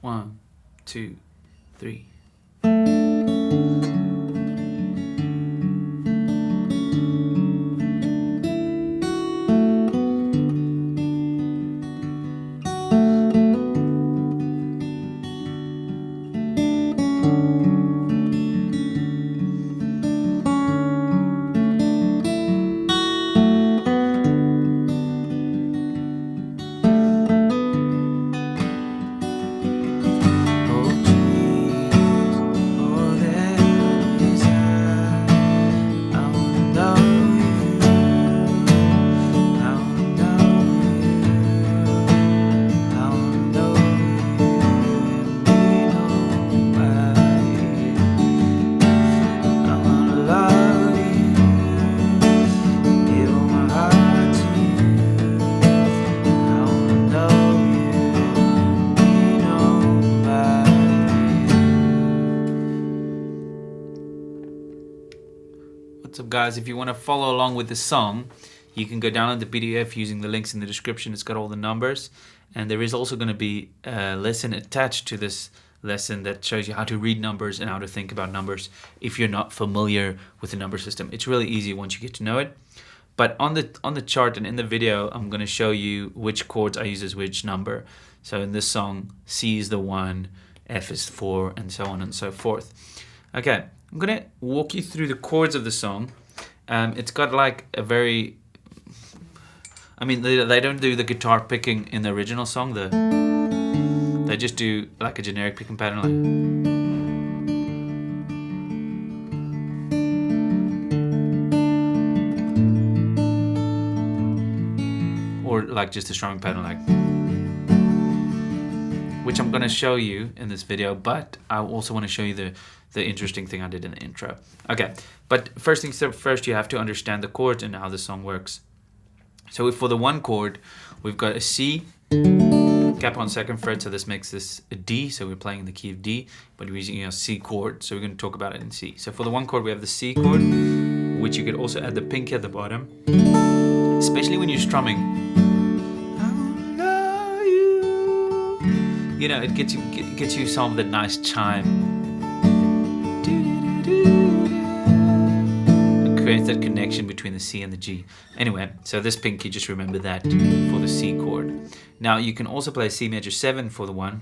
1, 2, 3. What's up, guys? If you want to follow along with the song, you can go download the PDF using the links in the description. It's got all the numbers, and there is also going to be a lesson attached to this lesson that shows you how to read numbers and how to think about numbers if you're not familiar with the number system. It's really easy once you get to know it. But on the chart and in the video, I'm going to show you which chords I use as which number. So in this song, C is the 1, F is 4, and so on and so forth. Okay, I'm going to walk you through the chords of the song. It's got like a very... I mean, they don't do the guitar picking in the original song. They just do like a generic picking pattern, like, or like just a strumming pattern, like, which I'm going to show you in this video, but I also want to show you the interesting thing I did in the intro. Okay, but first things first, you have to understand the chords and how the song works. So for the 1 chord, we've got a C, cap on 2nd fret, so this makes this a D, so we're playing in the key of D, but we're using a C chord, so we're going to talk about it in C. So for the 1 chord, we have the C chord, which you could also add the pinky at the bottom, especially when you're strumming. You know, it gets you some of the nice chime. It creates that connection between the C and the G. Anyway, so this pinky, just remember that for the C chord. Now you can also play C major 7 for the 1.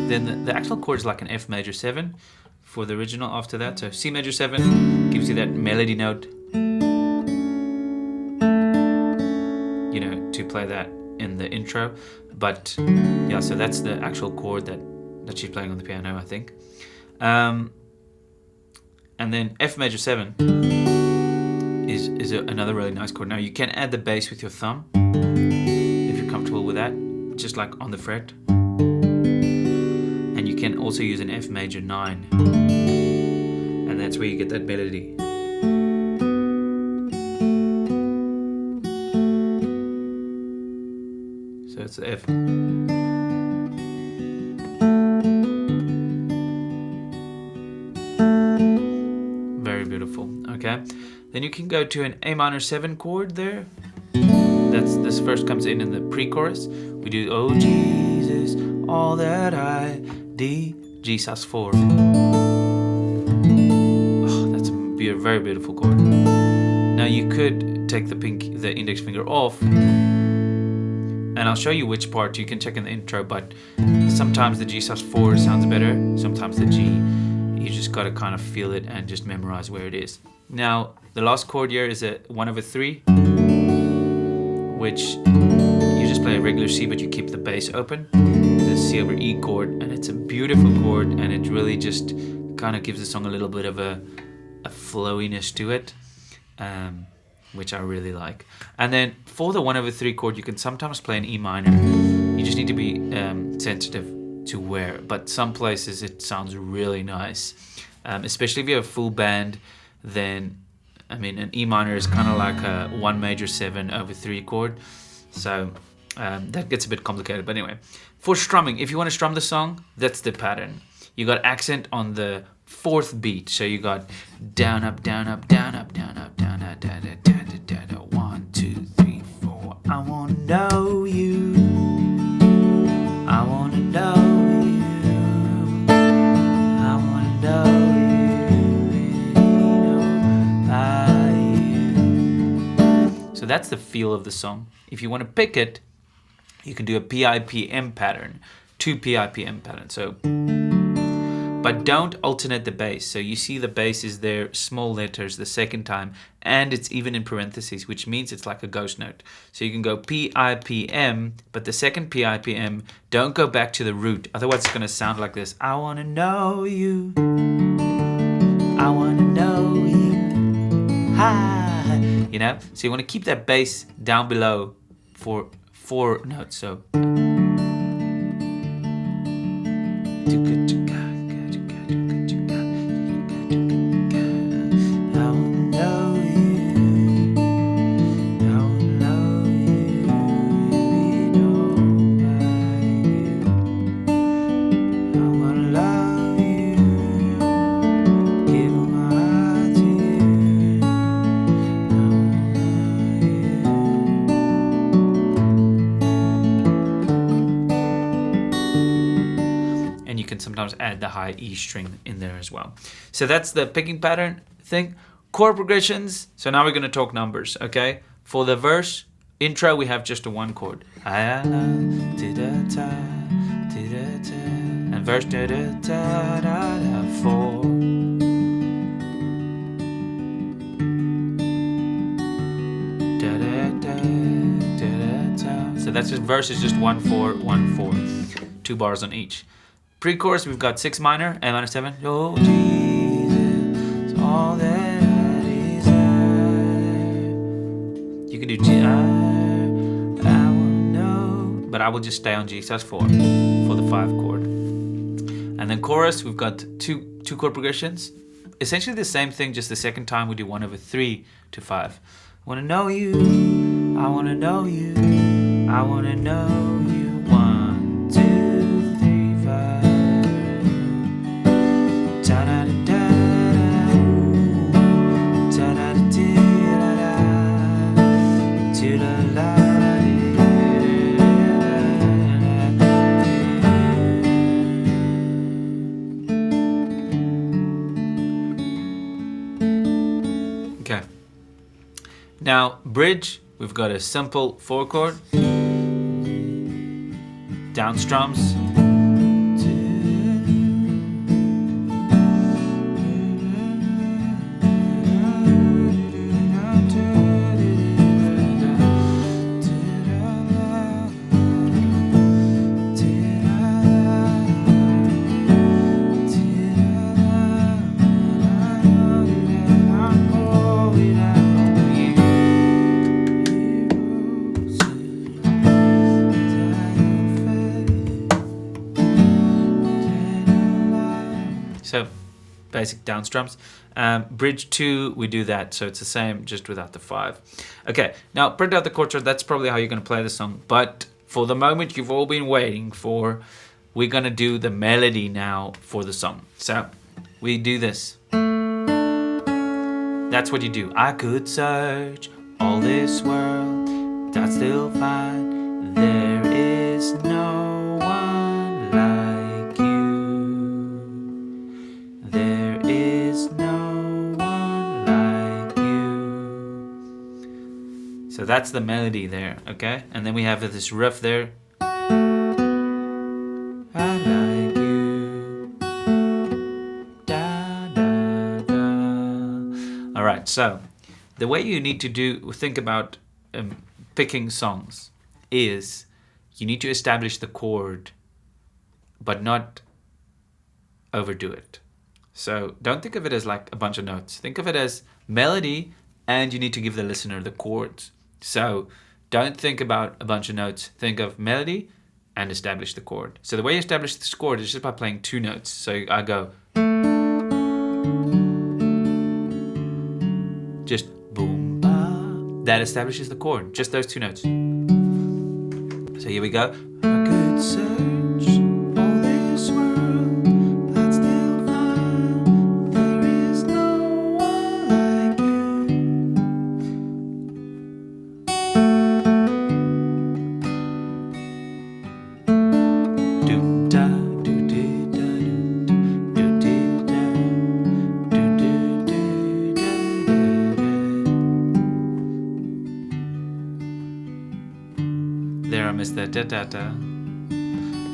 Then the actual chord is like an F major 7 for the original after that. So C major 7 gives you that melody note, you know, to play that in the intro. But yeah, so that's the actual chord that she's playing on the piano, I think. And then F major 7 is another really nice chord. Now you can add the bass with your thumb if you're comfortable with that, just like on the fret. And you can also use an F major 9, and that's where you get that melody. So it's the F. Very beautiful. Okay, then you can go to an A minor 7 chord there. This first comes in the pre-chorus. We do "Oh Jesus, all that I D, G sus 4. Oh, that's a very beautiful chord. Now you could take the index finger off, and I'll show you which part. You can check in the intro, but sometimes the G sus 4 sounds better. Sometimes the G, you just gotta kind of feel it and just memorize where it is. Now the last chord here is a 1/3, which you just play a regular C, but you keep the bass open. The C over E chord, and it's a beautiful chord, and it really just kind of gives the song a little bit of a flowiness to it, which I really like. And then for the 1/3 chord, you can sometimes play an E minor. You just need to be sensitive to where, but some places it sounds really nice, especially if you have a full band. Then I mean, an E minor is kind of like a 1 major 7/3 chord, so that gets a bit complicated. But anyway, for strumming, if you want to strum the song, that's the pattern. You got accent on the fourth beat. So you got down, up, down, up, down, up, down, up, down, up, da, da, da, da, da, 1, 2, 3, 4. I wanna know you. I wanna know you. I wanna know you. So that's the feel of the song. If you want to pick it, you can do a PIPM pattern, 2 PIPM patterns. So, but don't alternate the bass. So you see the bass is there, small letters the second time, and it's even in parentheses, which means it's like a ghost note. So you can go PIPM, but the second PIPM, don't go back to the root. Otherwise it's going to sound like this. I want to know you. I want to know you. Hi. You know? So you want to keep that bass down below for 4 notes. So sometimes add the high E string in there as well. So that's the picking pattern thing. Chord progressions. So now we're going to talk numbers, okay? For the verse intro, we have just a 1 chord. And verse 4. So that's just verse is just 1 4 1 4. 2 bars on each. Pre-chorus, we've got 6 minor, A minor 7. Oh, Jesus, all that I desire. You can do G, I will know. But I will just stay on G, so that's 4 for the 5 chord. And then chorus, we've got two chord progressions. Essentially the same thing, just the second time we do 1/3 to 5. I want to know you, I want to know you, I want to know you. 1, 2, 3, 5. Okay. Now, bridge, we've got a simple 4 chord, down strums, so basic down strums. Bridge 2, we do that, so it's the same, just without the 5. Okay, now print out the chord chart. That's probably how you're going to play the song, but for the moment you've all been waiting for, we're going to do the melody now for the song. So we do this. That's what you do. I could search all this world, I'd still find there is no one like you. There is no one like you. So that's the melody there, okay? And then we have this riff there. I like you. Da, da, da. All right, so the way you need to think about picking songs is you need to establish the chord, but not overdo it. So don't think of it as like a bunch of notes. Think of it as melody, and you need to give the listener the chords. So don't think about a bunch of notes. Think of melody and establish the chord. So the way you establish this chord is just by playing 2 notes. So I go, just boom, ba. That establishes the chord. Just those 2 notes. So here we go. I could search all this world, I'd still find miss that da da da.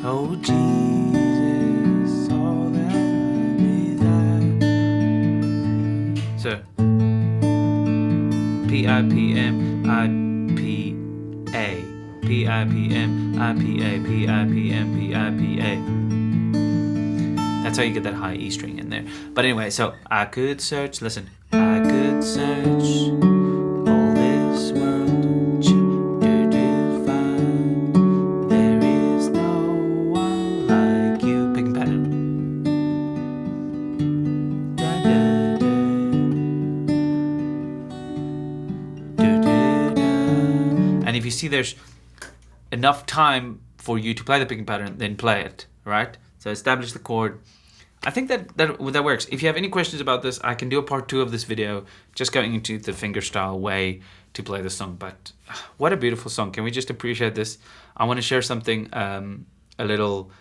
Oh Jesus, all that I desire. So P-I-P-M-I-P-A, P-I-P-M-I-P-A, P-I-P-M-P-I-P-M-P-I-P-A. That's how you get that high E string in there. But anyway, so I could search, listen, I could search all this world to find there is no one like you. Picking pattern. Da, da, da. Do, do, da. And if you see there's enough time for you to play the picking pattern, then play it, right? So establish the chord. I think that works. If you have any questions about this, I can do a part 2 of this video, just going into the fingerstyle way to play the song. But what a beautiful song. Can we just appreciate this? I want to share something, a little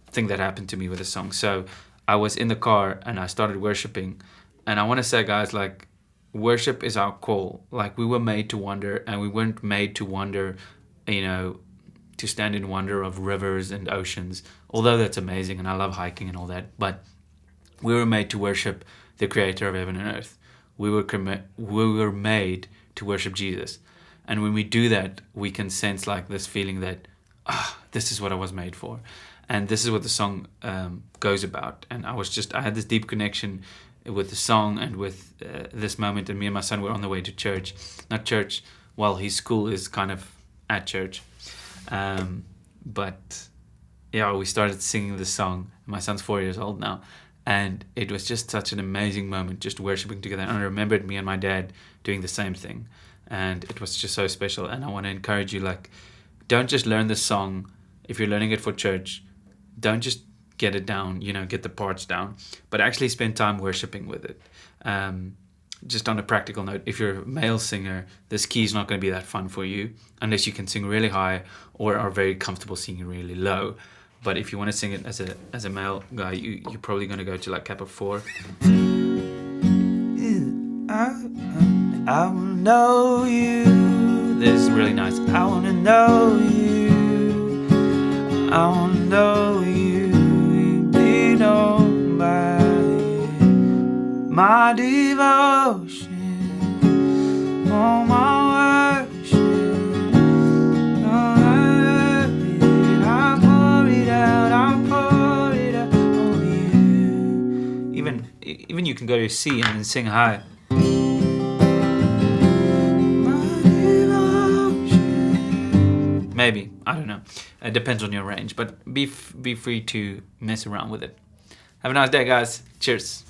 thing that happened to me with the song. So I was in the car and I started worshiping. And I want to say, guys, like, worship is our call. Like, we were made to wonder, and we weren't made to wonder, you know, to stand in wonder of rivers and oceans, although that's amazing and I love hiking and all that, but we were made to worship the creator of heaven and earth. We were made to worship Jesus. And when we do that, we can sense like this feeling that, this is what I was made for. And this is what the song goes about. And I had this deep connection with the song and with this moment. And me and my son were on the way to church. Not church, well, his school is kind of at church. But yeah, we started singing this song. My son's 4 years old now, and it was just such an amazing moment, just worshiping together. And I remembered me and my dad doing the same thing, and it was just so special. And I want to encourage you, like, don't just learn this song. If you're learning it for church, don't just get it down, you know, get the parts down, but actually spend time worshiping with it. Just on a practical note, if you're a male singer, this key is not going to be that fun for you unless you can sing really high or are very comfortable singing really low. But if you want to sing it as a male guy, you're probably going to go to like cap of 4. I will know you. This is really nice. I want to know you. I want to know you. Be known by my devotion, all my worship, all I pour it out on you. Even you can go to C and then sing high. My devotion. Maybe, I don't know. It depends on your range, but be free to mess around with it. Have a nice day, guys. Cheers.